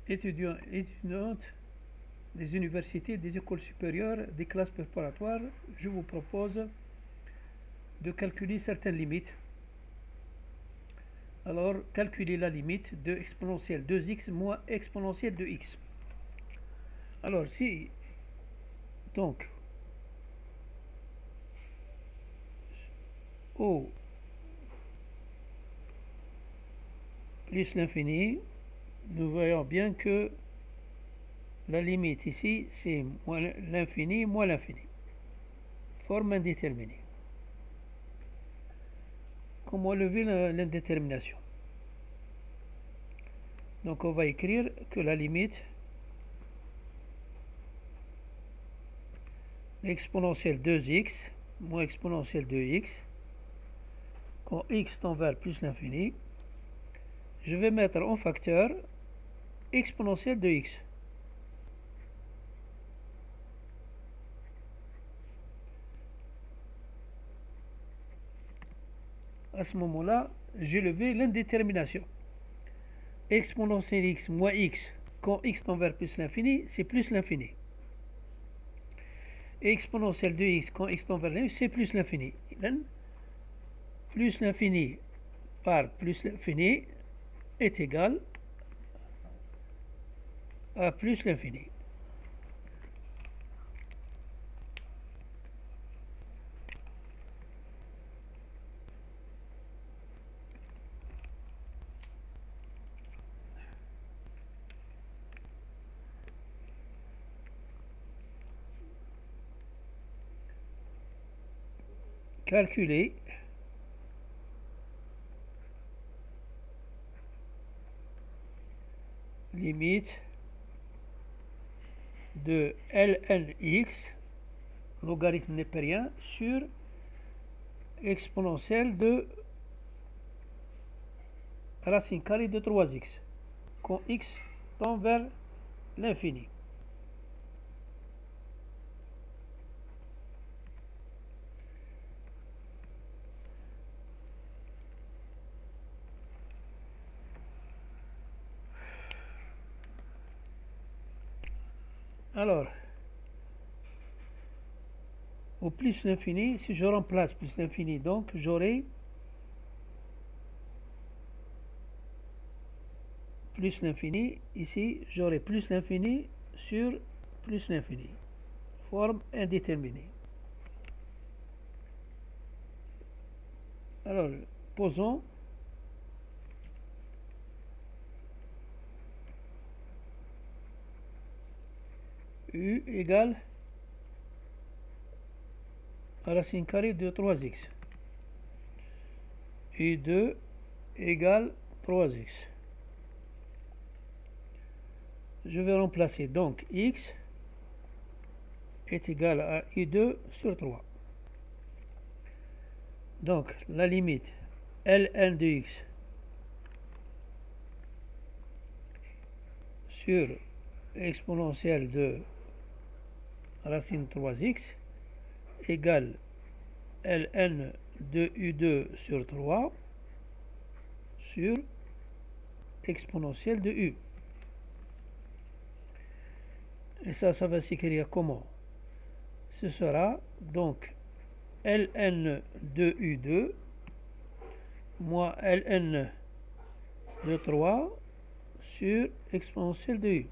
étudiants et étudiantes des universités, des écoles supérieures, des classes préparatoires, je vous propose de calculer certaines limites. Alors, calculez la limite de exponentielle 2x moins exponentielle de x. Alors, si, donc, O plus l'infini, nous voyons bien que la limite ici, c'est l'infini moins l'infini. Forme indéterminée. Comment lever l'indétermination? Donc, on va écrire que la limite exponentielle 2x moins exponentielle de x, quand x tend vers plus l'infini, je vais mettre en facteur exponentielle de x. À ce moment-là, j'ai levé l'indétermination. Exponentielle x moins x, quand x tend vers plus l'infini, c'est plus l'infini. Et exponentielle de x, quand x tend vers l'infini, c'est plus l'infini. Plus l'infini par plus l'infini est égal à plus l'infini. Calculer limite de lnx, logarithme népérien, sur exponentielle de racine carrée de 3x, quand x tend vers l'infini. Alors, au plus l'infini, si je remplace plus l'infini, donc j'aurai plus l'infini, ici j'aurai plus l'infini sur plus l'infini, forme indéterminée. Alors, posons u égale racine carrée de 3x. U2 égale 3x. Je vais remplacer donc x est égal à u2 sur 3. Donc la limite ln de x sur exponentielle de racine 3x égale ln de u2 sur 3 sur exponentielle de u. Et ça va s'écrire comment? Ce sera donc ln de u2 moins ln de 3 sur exponentielle de u.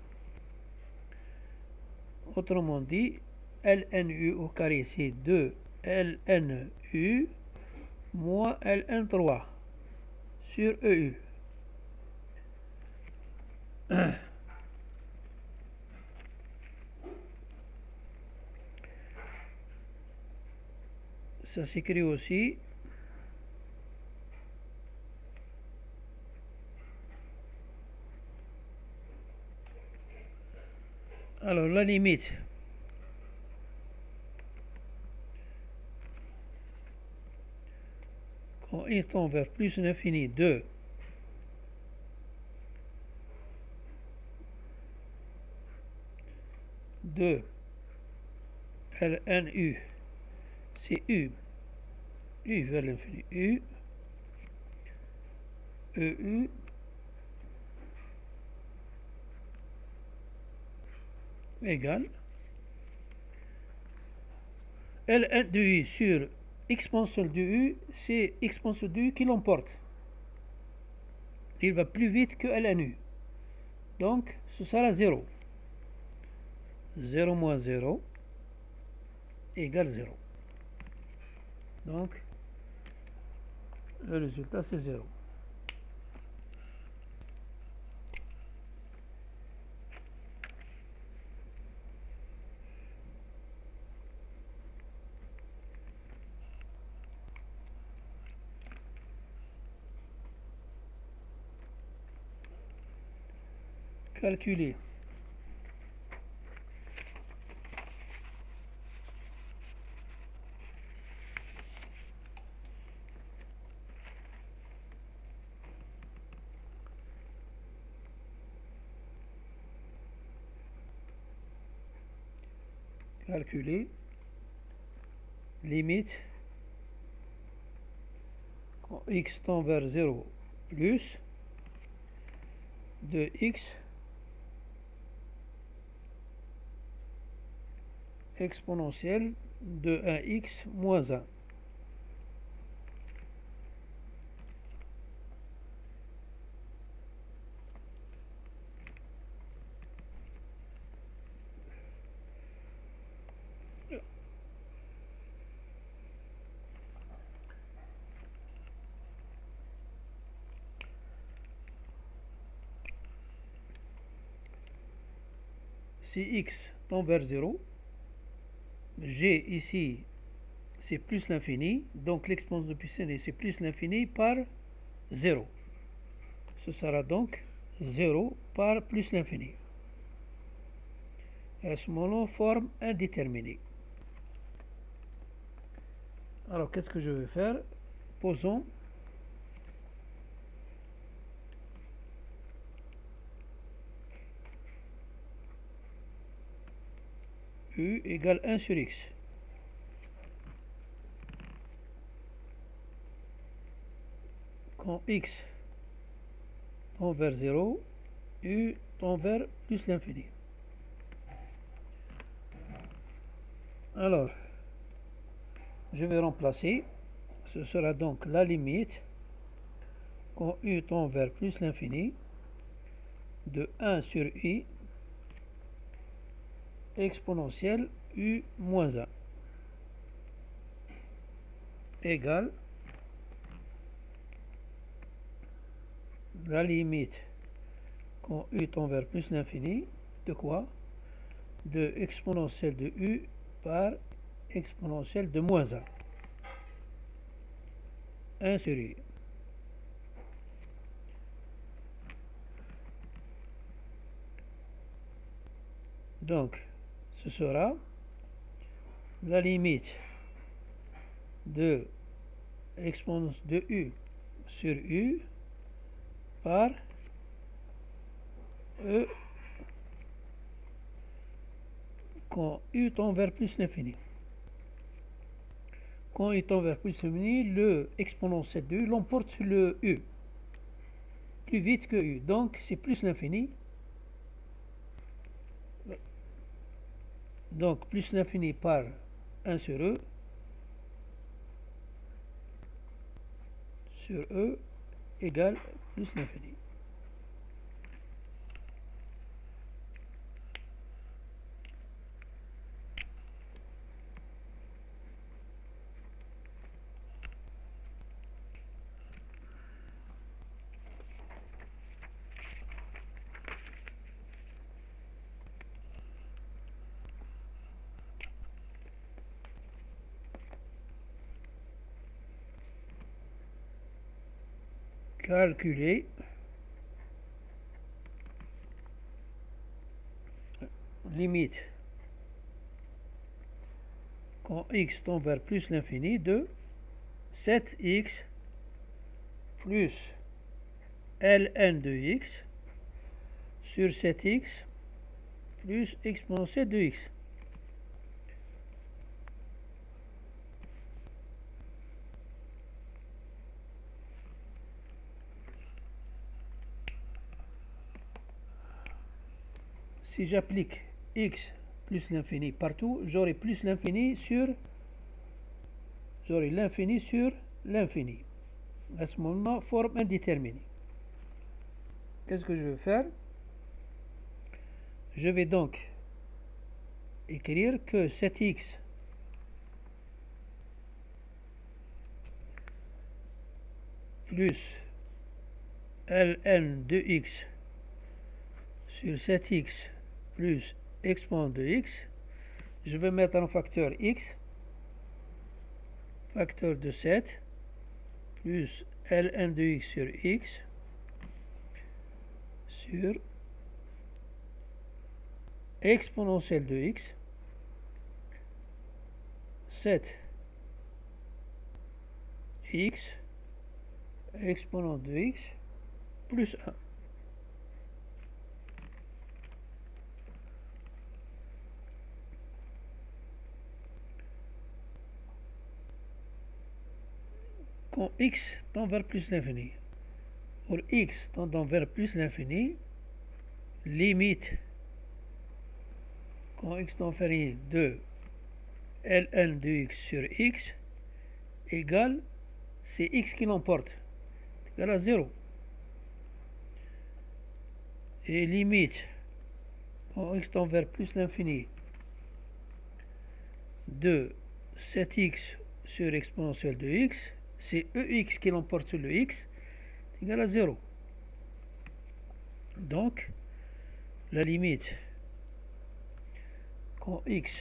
Autrement dit, lnu au carré, c'est 2 lnu moins ln3 sur eu. Ça s'écrit aussi alors la limite quand il tend vers plus l'infini de lnu, c'est u vers l'infini, u eu égale Ln de U sur exponentielle de U, c'est exponentielle de U qui l'emporte. Il va plus vite que Ln U. Donc, ce sera 0. 0 moins 0 égale 0. Donc, le résultat, c'est 0. Calculer. Calculer. Limite. Quand x tend vers 0 plus de x exponentielle de 1x moins 1. Si x tend vers 0, g ici c'est plus l'infini, donc l'exponence de puissance c'est plus l'infini par 0. Ce sera donc 0 par plus l'infini. À ce moment-là, forme indéterminée. Alors, qu'est-ce que je vais faire? Posons U égale 1 sur x. Quand x tend vers 0, U tend vers plus l'infini. Alors, je vais remplacer. Ce sera donc la limite quand U tend vers plus l'infini de 1 sur I exponentielle U moins 1 égale la limite quand U tend vers plus l'infini de quoi? De exponentielle de U par exponentielle de moins 1. 1 sur U. Donc, ce sera la limite de exponence de U sur U par E quand U tend vers plus l'infini. Quand U tend vers plus l'infini, le exponentiel de U l'emporte sur le U. Plus vite que U. Donc, c'est plus l'infini. Donc, plus l'infini par 1 sur E. Sur E égale plus l'infini. Calculer limite quand x tend vers plus l'infini de 7x plus ln de x sur 7x plus exponentielle de x. Si j'applique x plus l'infini partout, j'aurai plus l'infini sur l'infini. À ce moment, forme indéterminée. Qu'est-ce que je vais faire? Je vais donc écrire que 7x plus ln de x sur 7x plus exponent de x, je vais mettre un facteur x, facteur de 7, plus ln de x sur x, sur exponentielle de x, 7 x exponent de x plus 1. Quand x tend vers plus l'infini, pour x tendant vers plus l'infini, limite quand x tend vers l'infini de ln de x sur x égale, c'est x qui l'emporte, égale à 0. Et limite quand x tend vers plus l'infini de 7x sur exponentielle de x, c'est ex qui l'emporte sur le x, égale à 0. Donc, la limite quand x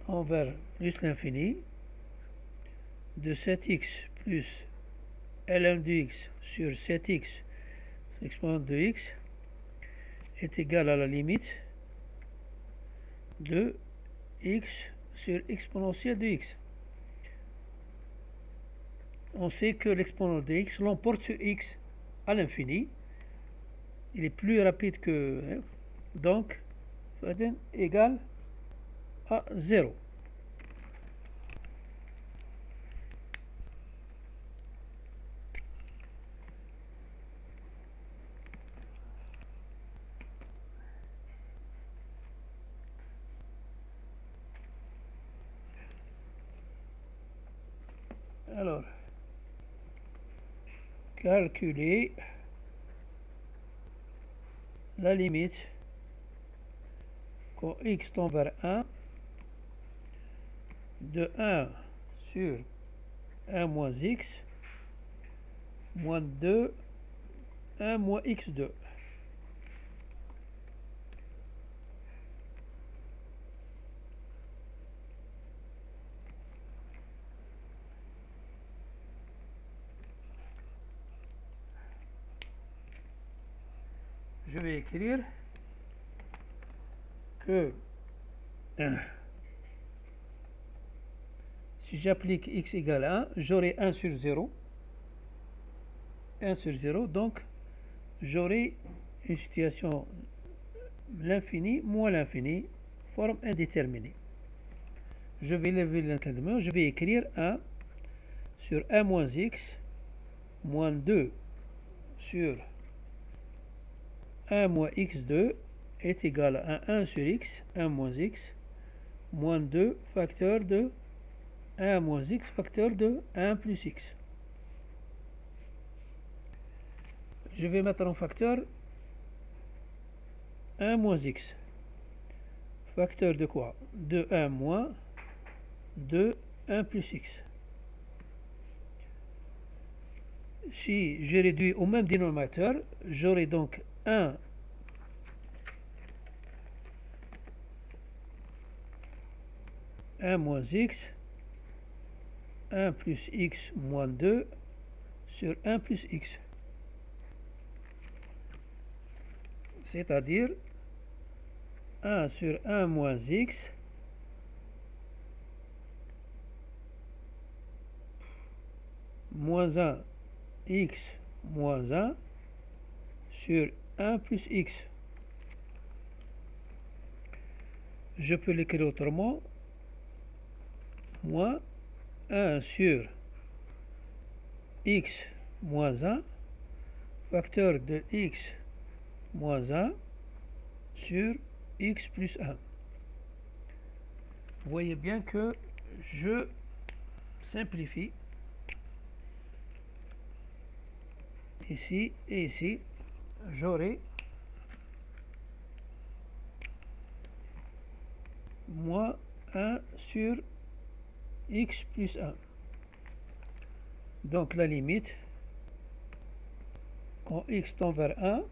tend vers plus l'infini de 7x plus ln de x sur 7x exponent de x est égal à la limite de x sur exponentielle de x. On sait que l'exponent de x l'emporte sur x à l'infini. Il est plus rapide que... donc, ça donne égal à 0. Alors, calculer la limite quand x tend vers 1 de 1 sur 1 moins x moins 2 1 moins x2. Je vais écrire que si j'applique x égale 1, j'aurai 1 sur 0. 1 sur 0, donc j'aurai une situation l'infini moins l'infini, forme indéterminée. Je vais lever l'indéterminé, je vais écrire 1 sur 1 moins x moins 2 sur 1 moins x2 est égal à 1 sur x, 1 moins x, moins 2 facteur de 1 moins x facteur de 1 plus x. Je vais mettre en facteur 1 moins x. Facteur de quoi? De 1 moins de 1 plus x. Si je réduis au même dénominateur, j'aurai donc 1 moins x, 1 plus x moins 2 sur 1 plus x. C'est-à-dire 1 sur 1 moins x moins 1 x moins 1 sur 1 plus x. Je peux l'écrire autrement, moins 1 sur x moins 1 facteur de x moins 1 sur x plus 1. Vous voyez bien que je simplifie ici et ici. J'aurai moins 1 sur x plus 1. Donc la limite, quand x tend vers 1,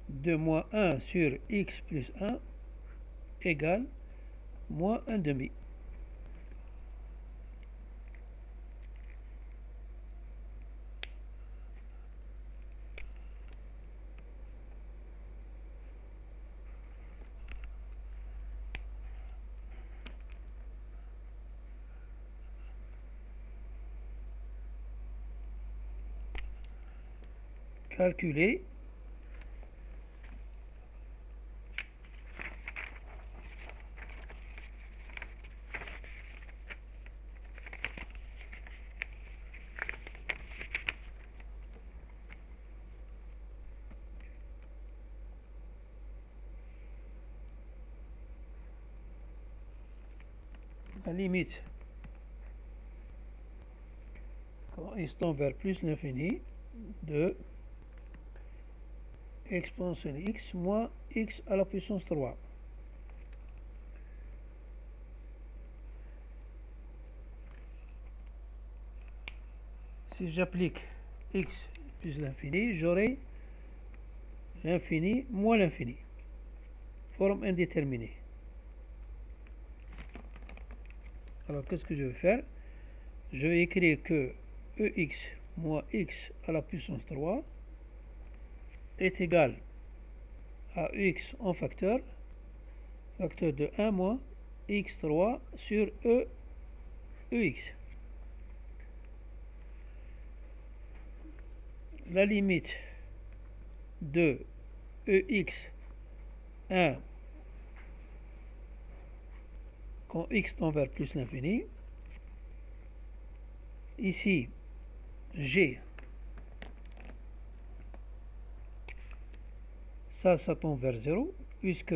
de moins 1 sur x plus 1 égale moins 1 demi. Calculer. La limite, quand x tend vers plus l'infini, de exponentielle x moins x à la puissance 3. Si j'applique x plus l'infini, j'aurai l'infini moins l'infini. Forme indéterminée. Alors, qu'est-ce que je vais faire? Je vais écrire que ex moins x à la puissance 3 est égal à x en facteur de 1 moins x3 sur ex. La limite de ex1 quand x tend vers plus l'infini. Ici, g, ça tend vers 0, puisque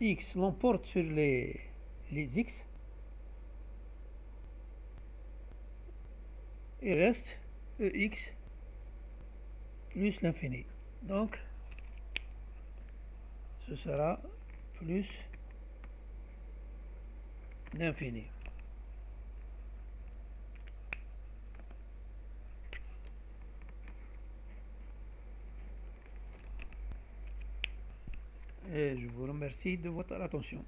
x l'emporte sur les x. Il reste ex plus l'infini. Donc, ce sera plus l'infini. Et je vous remercie de votre attention.